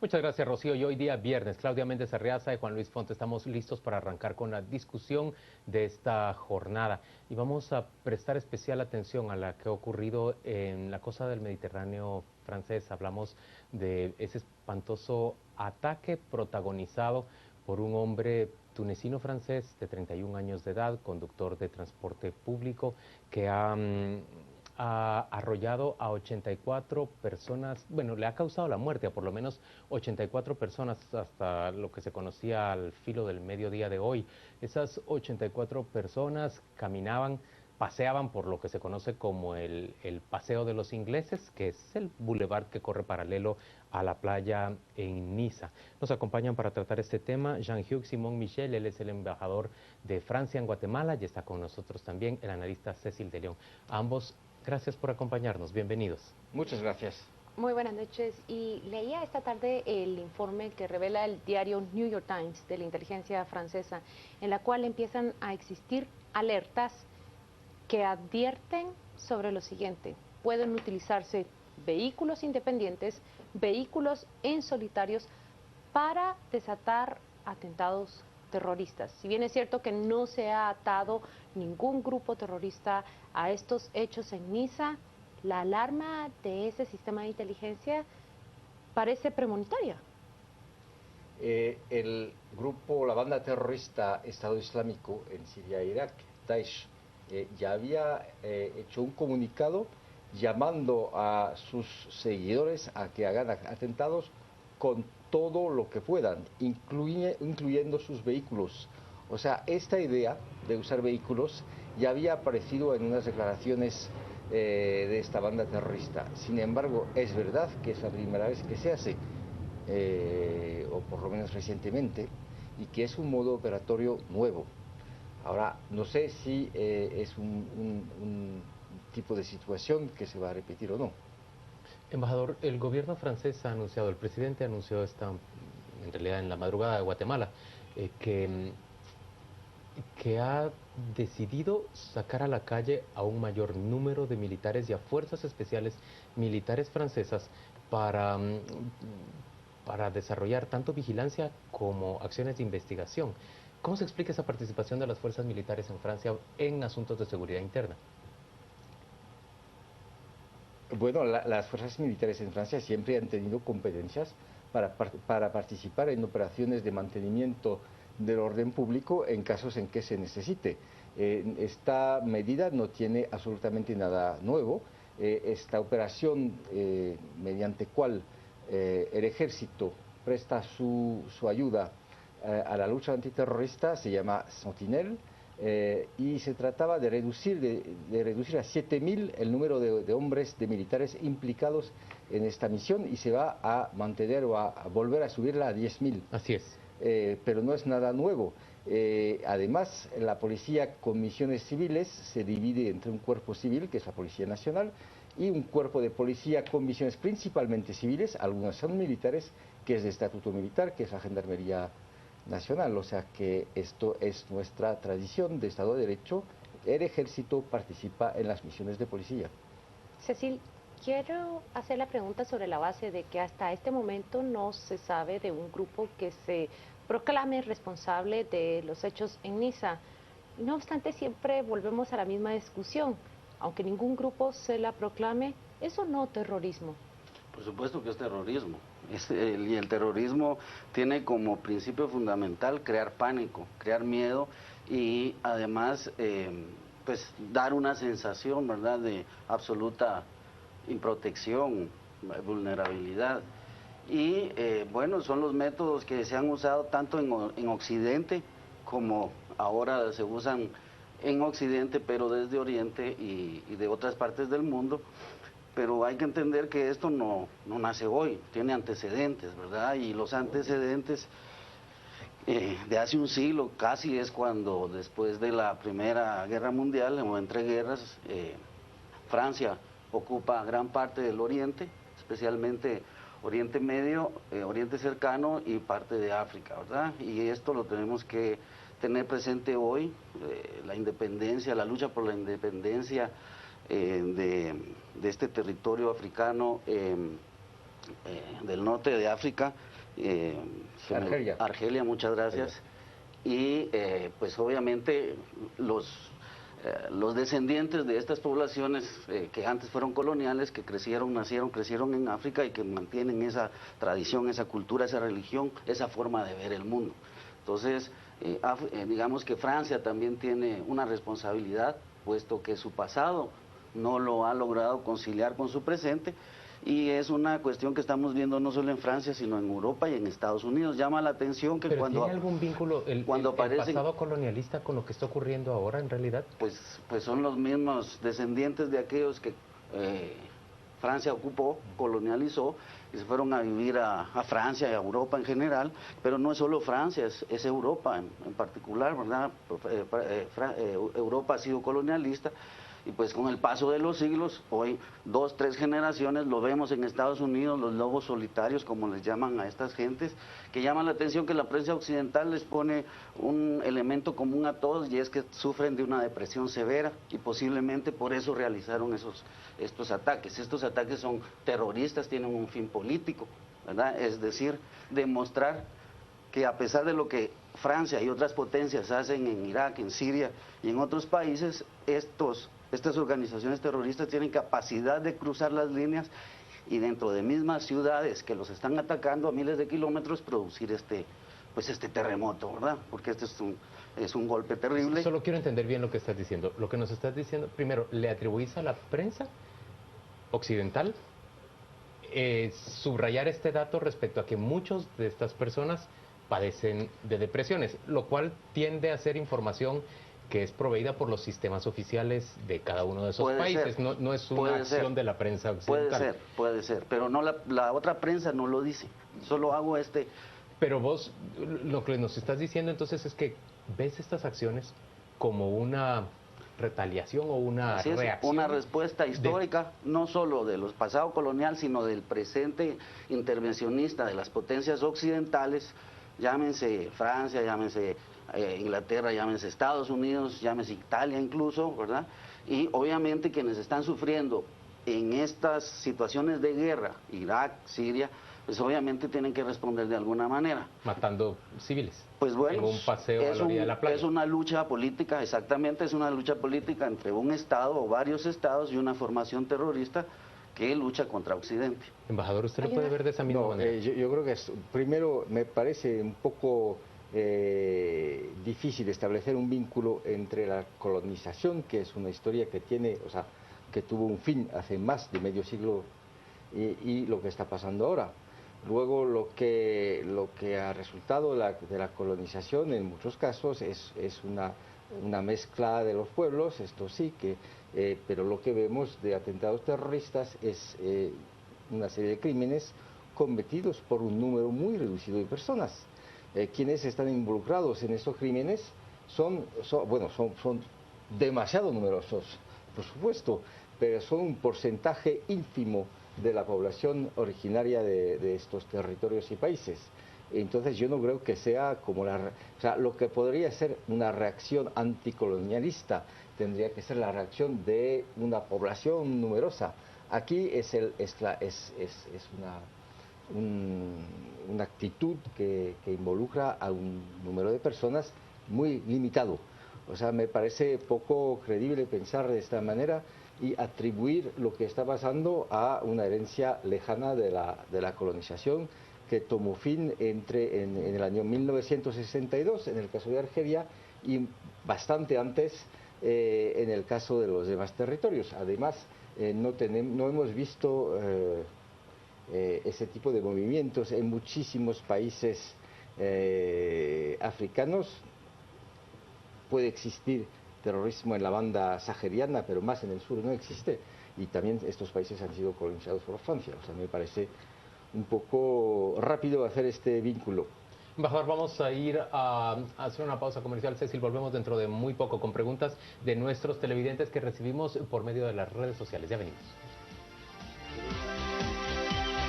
Muchas gracias, Rocío. Y hoy día viernes, Claudia Méndez Arriaza y Juan Luis Fonte estamos listos para arrancar con la discusión de esta jornada. Y vamos a prestar especial atención a la que ha ocurrido en la costa del Mediterráneo francés. Hablamos de ese espantoso ataque protagonizado por un hombre tunecino francés de 31 años de edad, conductor de transporte público, que ha arrollado a 84 personas, bueno, le ha causado la muerte a por lo menos 84 personas hasta lo que se conocía al filo del mediodía de hoy. Esas 84 personas caminaban, paseaban por lo que se conoce como el Paseo de los Ingleses, que es el bulevar que corre paralelo a la playa en Niza. Nos acompañan para tratar este tema Jean-Hugues Simon Michel, él es el embajador de Francia en Guatemala, y está con nosotros también el analista Cecil de León. A ambos, gracias por acompañarnos, bienvenidos. Muchas gracias. Muy buenas noches. Y leía esta tarde el informe que revela el diario New York Times de la inteligencia francesa, en la cual empiezan a existir alertas que advierten sobre lo siguiente: pueden utilizarse vehículos independientes, vehículos en solitarios para desatar atentados terroristas. Si bien es cierto que no se ha atado ningún grupo terrorista a estos hechos en Niza, la alarma de ese sistema de inteligencia parece premonitoria. El grupo, la banda terrorista Estado Islámico en Siria e Irak, Daesh, ya había hecho un comunicado llamando a sus seguidores a que hagan atentados con todo lo que puedan, incluyendo sus vehículos. O sea, esta idea de usar vehículos ya había aparecido en unas declaraciones de esta banda terrorista. Sin embargo, es verdad que es la primera vez que se hace, o por lo menos recientemente, y que es un modo operatorio nuevo. Ahora, no sé si es un tipo de situación que se va a repetir o no. Embajador, el gobierno francés ha anunciado, el presidente anunció en realidad en la madrugada de Guatemala, que ha decidido sacar a la calle a un mayor número de militares y a fuerzas especiales militares francesas para desarrollar tanto vigilancia como acciones de investigación. ¿Cómo se explica esa participación de las fuerzas militares en Francia en asuntos de seguridad interna? Bueno, las fuerzas militares en Francia siempre han tenido competencias para participar en operaciones de mantenimiento del orden público en casos en que se necesite. Esta medida no tiene absolutamente nada nuevo. Esta operación, mediante cual el ejército presta su ayuda a la lucha antiterrorista, se llama Sentinelle. Y se trataba de reducir a 7.000 el número de hombres, de militares implicados en esta misión, y se va a mantener o a volver a subirla a 10.000. Así es. Pero no es nada nuevo. Además, la policía con misiones civiles se divide entre un cuerpo civil, que es la Policía Nacional, y un cuerpo de policía con misiones principalmente civiles, algunas son militares, que es de estatuto militar, que es la Gendarmería Nacional. O sea que esto es nuestra tradición de Estado de Derecho. El ejército participa en las misiones de policía. Cecil, quiero hacer la pregunta sobre la base de que hasta este momento no se sabe de un grupo que se proclame responsable de los hechos en Niza. No obstante, siempre volvemos a la misma discusión. Aunque ningún grupo se la proclame, ¿es o no terrorismo? Por supuesto que es terrorismo. Y el terrorismo tiene como principio fundamental crear pánico, crear miedo y además pues dar una sensación, ¿verdad?, de absoluta improtección, vulnerabilidad. Y bueno, son los métodos que se han usado tanto en Occidente como ahora se usan en Occidente, pero desde Oriente y de otras partes del mundo. Pero hay que entender que esto no nace hoy, tiene antecedentes, ¿verdad? Y los antecedentes de hace un siglo casi es cuando, después de la Primera Guerra Mundial, o entre guerras, Francia ocupa gran parte del Oriente, especialmente Oriente Medio, Oriente Cercano y parte de África, ¿verdad? Y esto lo tenemos que tener presente hoy, la independencia, la lucha por la independencia de este territorio africano del norte de África. Argelia, muchas gracias. Y pues obviamente los descendientes de estas poblaciones que antes fueron coloniales, que crecieron en África y que mantienen esa tradición, esa cultura, esa religión, esa forma de ver el mundo. Entonces, digamos que Francia también tiene una responsabilidad, puesto que su pasado no lo ha logrado conciliar con su presente, y es una cuestión que estamos viendo no solo en Francia, sino en Europa y en Estados Unidos. Llama la atención que ¿Pero tiene algún vínculo el pasado colonialista con lo que está ocurriendo ahora en realidad? Pues son los mismos descendientes de aquellos que Francia ocupó, colonializó, y se fueron a vivir a Francia y a Europa en general, pero no es solo Francia, es Europa en particular, ¿verdad? Europa ha sido colonialista. Y pues con el paso de los siglos, hoy 2, 3 generaciones, lo vemos en Estados Unidos, los lobos solitarios, como les llaman a estas gentes, que llaman la atención que la prensa occidental les pone un elemento común a todos, y es que sufren de una depresión severa, y posiblemente por eso realizaron estos ataques. Estos ataques son terroristas, tienen un fin político, ¿verdad? Es decir, demostrar que a pesar de lo que Francia y otras potencias hacen en Irak, en Siria y en otros países, estas organizaciones terroristas tienen capacidad de cruzar las líneas y dentro de mismas ciudades que los están atacando a miles de kilómetros producir este terremoto, ¿verdad? Porque este es un golpe terrible. Solo quiero entender bien lo que estás diciendo. Lo que nos estás diciendo, primero, ¿le atribuís a la prensa occidental subrayar este dato respecto a que muchos de estas personas padecen de depresiones, lo cual tiende a ser información que es proveída por los sistemas oficiales de cada uno de esos países, no es una acción de la prensa occidental. Puede ser, pero no la otra prensa no lo dice, solo hago Pero vos, lo que nos estás diciendo entonces es que ves estas acciones como una retaliación o una reacción. Una respuesta histórica, no solo de los pasados colonial, sino del presente intervencionista de las potencias occidentales, llámense Francia, llámense Inglaterra, llámense Estados Unidos, llámense Italia incluso, ¿verdad? Y obviamente quienes están sufriendo en estas situaciones de guerra, Irak, Siria, pues obviamente tienen que responder de alguna manera. Matando civiles. Pues bueno, en un paseo a la orilla de la playa. Es una lucha política, exactamente, es una lucha política entre un Estado o varios Estados y una formación terrorista que lucha contra Occidente. Embajador, ¿usted lo puede ver de esa misma manera? Yo creo que primero me parece un poco difícil establecer un vínculo entre la colonización, que es una historia que que tuvo un fin hace más de medio siglo, y lo que está pasando ahora. Luego lo que ha resultado de la colonización en muchos casos es una mezcla de los pueblos, esto sí, pero lo que vemos de atentados terroristas es una serie de crímenes cometidos por un número muy reducido de personas. Quienes están involucrados en estos crímenes son demasiado numerosos, por supuesto, pero son un porcentaje ínfimo de la población originaria de estos territorios y países. Entonces yo no creo que sea como lo que podría ser una reacción anticolonialista tendría que ser la reacción de una población numerosa. Aquí es una actitud que involucra a un número de personas muy limitado. O sea, me parece poco creíble pensar de esta manera y atribuir lo que está pasando a una herencia lejana de la colonización que tomó fin en el año 1962 en el caso de Argelia y bastante antes en el caso de los demás territorios. Además, no hemos visto ese tipo de movimientos en muchísimos países africanos. Puede existir terrorismo en la banda sahariana, pero más en el sur no existe, y también estos países han sido colonizados por Francia. O sea, me parece un poco rápido hacer este vínculo. Embajador, vamos a ir a hacer una pausa comercial. Cecil, volvemos dentro de muy poco con preguntas de nuestros televidentes que recibimos por medio de las redes sociales. Ya venimos.